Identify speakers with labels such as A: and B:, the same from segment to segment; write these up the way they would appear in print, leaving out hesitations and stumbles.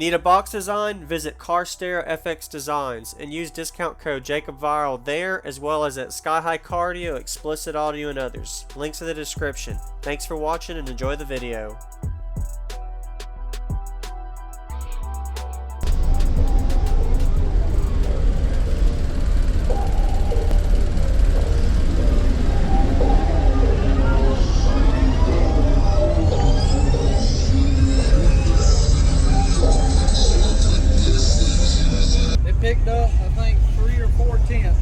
A: Need a box design? Visit Car Stereo FX Designs and use discount code JacobViral there, as well as at Sky High Cardio, Explicit Audio, and others. Links in the description. Thanks for watching and enjoy the video.
B: Picked up, I think, 3 or 4 tenths.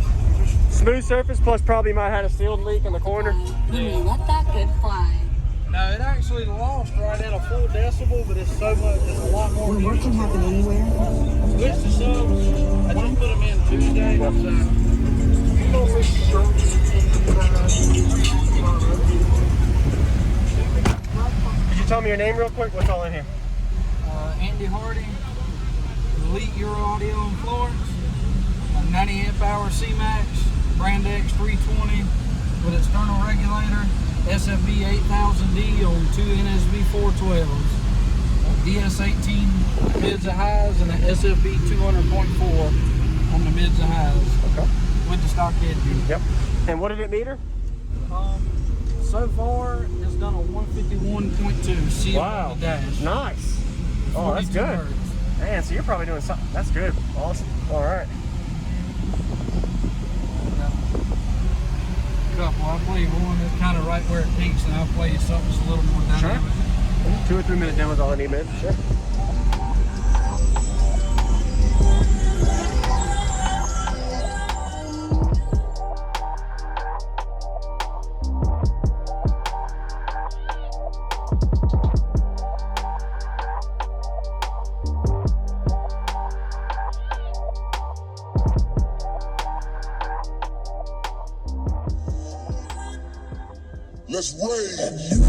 A: Smooth surface, plus probably might have had a sealed leak in the corner.
C: Let that good fly.
B: No, it actually lost right at a full decibel, but it's so much, it's a lot more.
C: Will working happen anywhere?
B: Switch the subs. I just put them in Tuesday.
A: Could you tell me your name real quick? What's all in here?
B: Andy Hardy, Elite Euro Audio in Florence, a 90 amp hour C-Max, Brand X 320 with external regulator, SFB 8000D on 2 NSB 412s, DS18 mids and highs, and an SFB 200.4 on the mids and highs.
A: Okay.
B: With the stock engine.
A: Yep. And what did it meter?
B: So far, it's done a 151.2 seal on the dash.
A: Nice. Oh, that's good.
B: Hertz.
A: Man, so you're probably doing something. That's good. Awesome. All right.
B: Couple. I'll play one that's kind of right where it peaks, and I'll play something that's a little more dynamic.
A: Sure. 2 or 3 minute demos all I need, man. Sure.
D: Let's rage.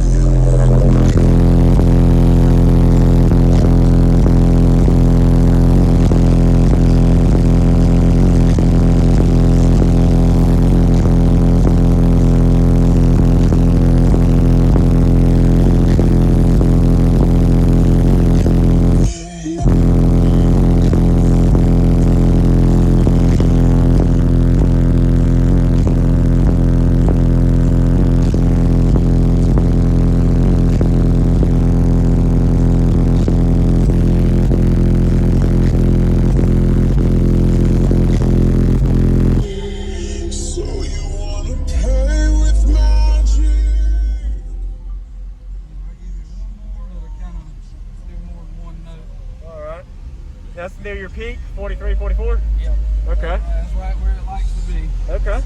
A: That's near your peak, 43, 44?
B: Yeah.
A: Okay.
B: That's right where it likes to be.
A: Okay.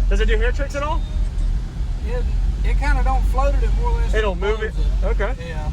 A: Does it do hair tricks at all?
B: It kind of don't float it, more or less.
A: It'll move it. Okay.
B: Yeah.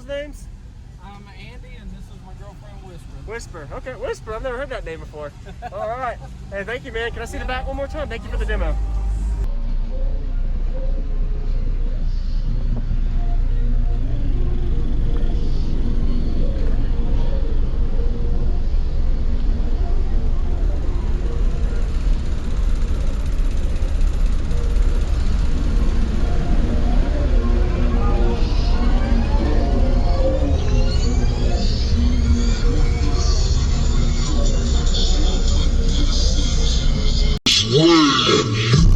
A: y'all's names?
B: I'm Andy, and this is my girlfriend, Whisper.
A: Whisper. Okay, Whisper. I've never heard that name before. All right. Hey, thank you, man. Can I see the back one more time? Thank you for the demo.
D: When you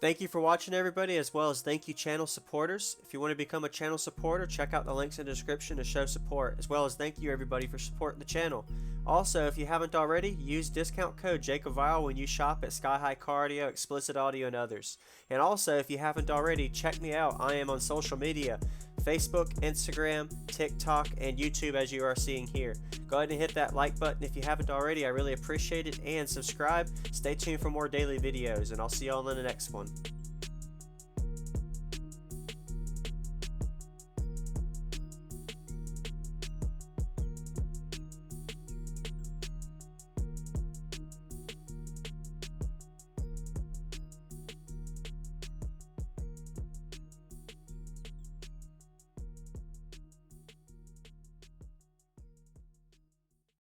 A: Thank you for watching, everybody, as well as thank you channel supporters. If you want to become a channel supporter, check out the links in the description to show support, as well as thank you everybody for supporting the channel. Also, if you haven't already, use discount code JacobViral when you shop at Sky High Car Audio, Explicit Audio, and others. And also, if you haven't already, check me out. I am on social media, Facebook, Instagram, TikTok, and YouTube, as you are seeing here. Go ahead and hit that like button if you haven't already. I really appreciate it. And subscribe. Stay tuned for more daily videos, and I'll see y'all in the next one.